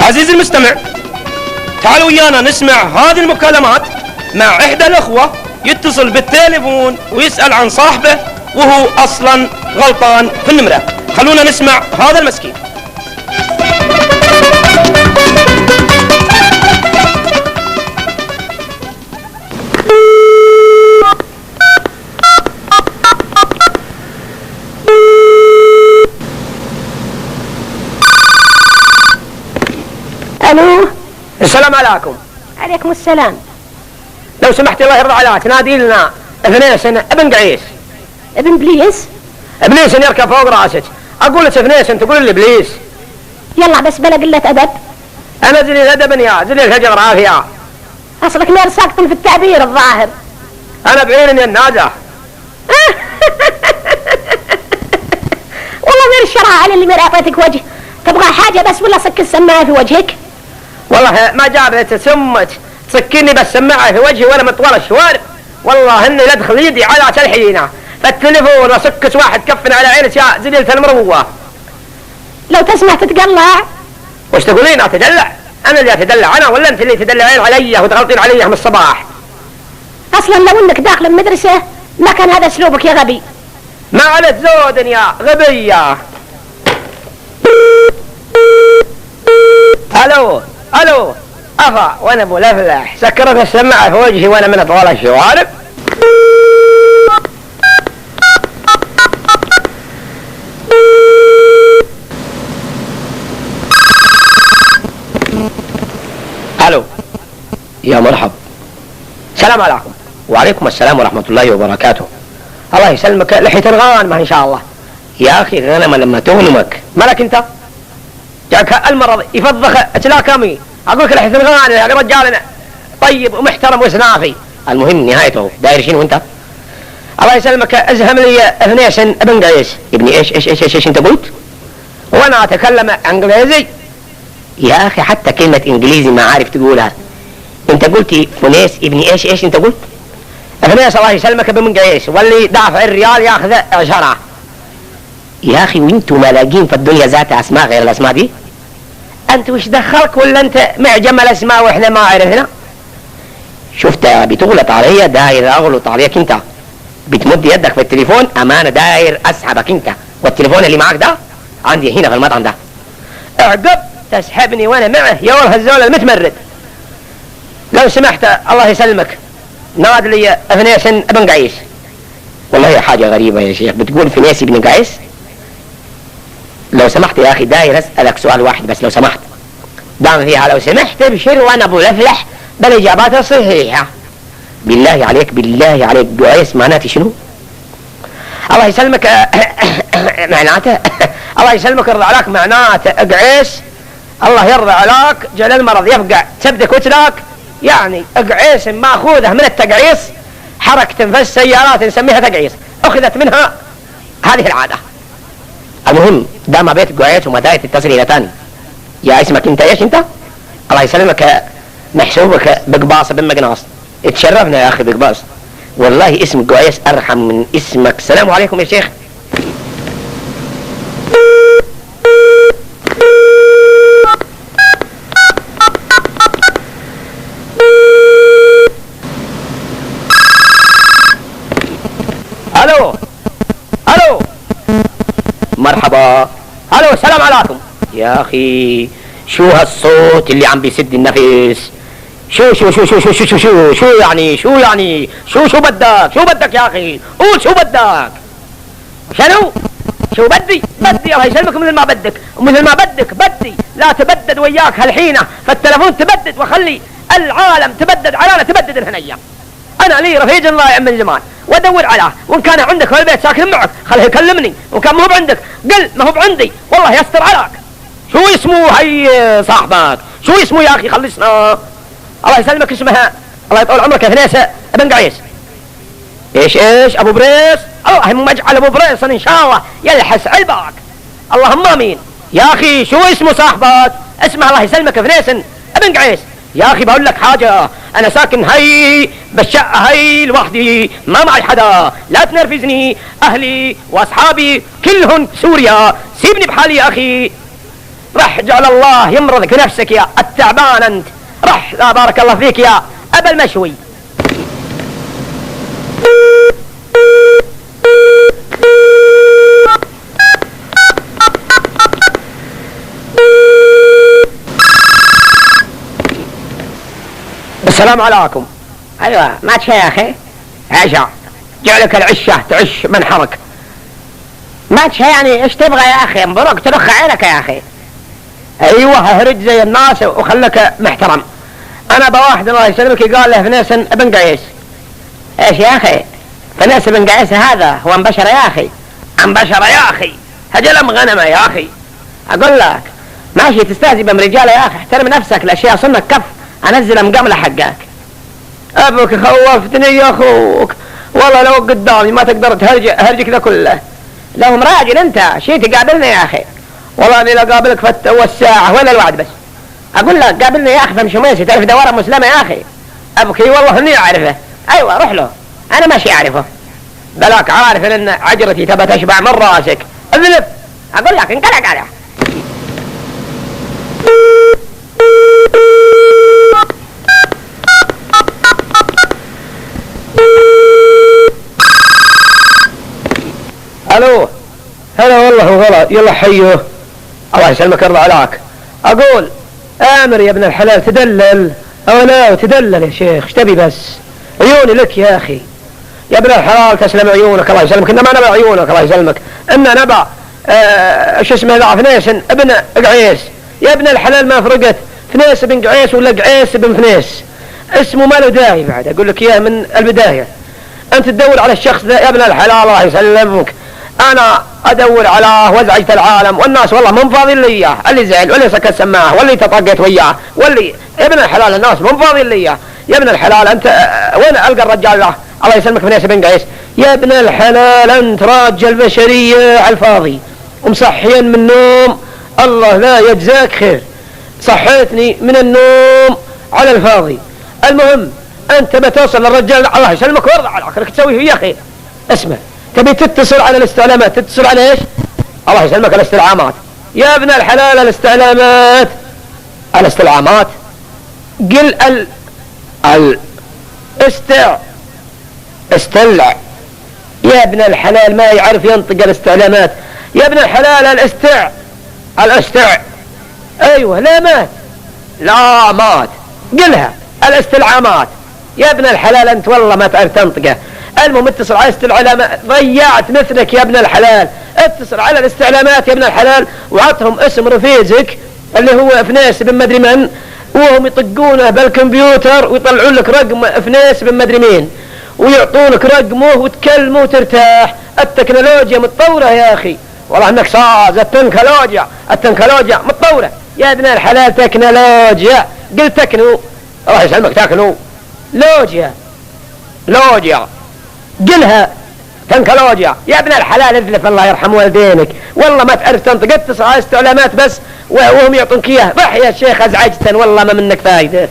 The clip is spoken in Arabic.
عزيزي المستمع، تعالوا ويانا نسمع هذه المكالمات مع إحدى الأخوة يتصل بالتليفون ويسأل عن صاحبه وهو أصلا غلطان في النمرة. خلونا نسمع هذا المسكين. الو. السلام عليكم. عليكم السلام. لو سمحت الله يرضى عليك نادي لنا فنيسن ابن قعيس. ابن بليس؟ ابليس يركب فوق راسك. اقول لك فنيسن تقول لي بليس. يلا بس بلا قلة ادب. انا زليل ادب يا زليل جغرافيا. اصلك نير ساقط في التعبير الظاهر. انا بعيني النادة. والله غير الشراء على اللي مرأتك وجه. تبغى حاجة بس ولا صك السماعة في وجهك؟ والله ما جابت سمت تسكني بس سماعة في وجهي وانا مطول الشوارب. والله اني لا ادخل يدي على تلحينه فالتليفون وسكس واحد كفن على عينك يا زليلة المروة. لو تسمع تتقلع. وش تقولين اتدلع؟ انا اللي اتدلع انا ولا انت اللي تدلعين علي وتغلطين علي من الصباح؟ اصلا لو انك داخل المدرسة ما كان هذا اسلوبك يا غبي. ما علت زود يا غبية. الو الو افا وانا ابو لفلح سكرت السماعة في وجهي وانا من اطوال الشوارب. الو يا مرحب. السلام عليكم. وعليكم السلام ورحمة الله وبركاته. الله يسلمك لحية الغانمة ان شاء الله. يا اخي غنمة لما تغنمك مالك انت؟ جاك المرض يفضخ اتلاكمي. اقول لك لحية الغانمة يا رجال طيب ومحترم وسنافي. المهم نهايته داير شنو انت؟ الله يسلمك ازهم لي فنيسن ابن قيس. ابني ايش انت قلت؟ وانا اتكلم انجليزي. يا اخي حتى كلمة انجليزي ما عارف تقولها. انت قلتي فنيس ابني ايش انت قلت؟ فنيس الله يسلمك ابن قيس واللي دافع الريال ياخذ 10. يا اخي وانتوا ملاقين في الدنيا ذات اسماء غير الاسماء دي؟ انت وش دخلك ولا انت معجم الاسماء واحنا ما عرفنا؟ شفت بتغلط عليا داير اغلط عليك انت. بتمد يدك في التليفون امانه داير اسحبك انت والتليفون اللي معك ده عندي هنا في المطعم ده. اعقب تسحبني وانا معه يا ولد الزول المتمرد. لو سمحت الله يسلمك ناد لي فنيس ابن قعيس. والله حاجة غريبة يا شيخ بتقول فنيس ابن قعيس. لو سمحت يا اخي داير اسألك سؤال واحد بس لو سمحت. دام فيها لو سمحت ابشر وانا ابو لفلح بالاجابات الصحيحة. بالله عليك بالله عليك قعيس معناته شنو؟ الله يسلمك معناته الله يسلمك يرضى عليك معناته قعيس. الله يرضى عليك جل المرض يفقع تبدك وتلاك. يعني قعيس ماخوذه من التقعيص حركة في السيارات نسميها تقعيص اخذت منها هذه العادة. المهم دام بيت قعيس وما دايت تتصل الى تاني. يا اسمك انت ايش انت؟ الله يسلمك محسوبك بقباص بن مقناص. اتشرفنا يا اخي بقباص. والله اسم قعيس ارحم من اسمك. السلام عليكم يا شيخ. الو الو مرحبا. الو السلام عليكم. يا اخي شو هالصوت اللي عم بيسد النفس؟ شو يعني شو بدك يا اخي؟ قول شو بدك؟ شو بدي الله يسلمك مثل ما بدك ومثل ما بدي لا تبدد وياك هالحينه فالتلفون تبدد وخلي العالم تبدد على تبدد الهنيه. انا لي رفيق ضايع من زمان وادور عليه وان كان عندك في البيت ساكن معك خليه يكلمني وان كان ما هو عندك قل ما هو عندي والله يستر عليك. شو اسمه هي صاحبك؟ شو اسمه يا اخي خلصنا. الله يسلمك اسمها الله يطول عمرك فنيسة ابن قعيس. ايش ابو بريس. اللهم اجعل ابو بريس ان شاء الله يلحس علبك. اللهم امين. يا اخي شو اسمه صاحبك؟ اسمه الله يسلمك فنيس ابن قعيس. يا اخي بقول لك حاجة انا ساكن هي بالشقة هي لوحدي ما معي حدا لا تنرفزني. اهلي واصحابي كلهم سوريا سيبني بحالي يا اخي. رح جعل الله يمرضك نفسك يا التعبان انت. رح لا بارك الله فيك يا ابا المشوي. السلام عليكم. ايوه ما تشي يا اخي. عشاء جعلك العشة تعش من حرك. ما تشي يعني ايش تبغى يا اخي؟ مبروك ترخ عينك يا اخي. ايوه هرج زي الناس وخلك محترم. انا بواحد الله يسلمك قال له فنيس بن قيس. ايش يا اخي؟ فنيس بن قيس هذا هو انبشر يا اخي. انبشر يا اخي هجلم غنمه يا اخي. اقول لك ماشي تستهزئ برجاله يا اخي، احترم نفسك، الاشياء صنك كف انزل مقامله حقك. ابوك خوفتني يا اخوك والله لو قدامي ما تقدر هرجك ذا كله. لو مراجل انت شي تقابلني يا اخي. والله اني لا قابلك فت والساعه وين الوعد بس. اقول لك قابلني يا اخي فمشميسي تعرف دوره مسلمه يا اخي. ابوك والله اني اعرفه. ايوه روح له انا ماشي اعرفه. بلاك عارف ان عجرتي تبى تشبع من راسك. اذلف اقول لك انقلق عليه. الو هلا والله غلط يلا حيوه الله يسلمك يرضى عليك. اقول امر يا ابن الحلال تدلل او لا تدلل يا شيخ ايش تبي بس. عيوني لك يا اخي يا ابن الحلال تسلم عيونك الله يسلمك. انما نبع عيونك الله يسلمك ان نبع شو اسمه ذا فنيس ابن قعيس. يا ابن الحلال ما فرقت فنيس بن قعيس ولا قعيس بن فنيس اسمه ما له داعي بعد اقول لك اياه من البدايه. انت تدور على الشخص ذا يا ابن الحلال الله يسلمك. انا ادور على وزعجة العالم والناس والله من فاضي لي اياه. اللي زعل واللي سكت سماعه واللي تطقت وياه واللي يا ابن الحلال الناس من فاضي لي اياه. يا ابن الحلال انت وين القى الرجال له الله يسلمك فنيس بن قيس. يا ابن الحلال انت راجل بشريه على الفاضي ومصحين من النوم الله لا يجزاك خير. صحيتني من النوم على الفاضي. المهم انت بتوصل للرجال الله يسلمك ويرضى على عقلك تسوي فيه يا اخي. اسمع تبي تتصل على الاستعلامات تتصل على ايش؟ الله يسلمك الاستلعامات. يا ابن الحلال الاستعلامات الاستلعامات قل استلع. يا ابن الحلال ما يعرف ينطق الاستعلامات. يا ابن الحلال الاستع ايوه لا مات لا مات قلها الاستلعامات. يا ابن الحلال انت والله ما تعرف تنطقه. المهم اتصل على الاستعلامات ضيعت مثلك يا ابن الحلال. اتصل على الاستعلامات يا ابن الحلال وعطهم اسم رفيزك اللي هو فنيس بن مدري من وهم يطقونه بالكمبيوتر ويطلعون لك رقم فنيس بن مدري مين ويعطونك رقمه وتكلمه وترتاح. التكنولوجيا متطورة يا اخي والله انك صاز. التكنولوجيا متطورة يا ابن الحلال. تكنولوجيا قلت تكنو الله يسلمك تكنو لوجيا قلها تكنولوجيا. يا ابن الحلال اذلف الله يرحم والدينك والله ما تعرف تنطق. اتصل على استعلامات بس وهم يعطونك اياه. رح يا شيخ ازعجتن والله ما منك فايده.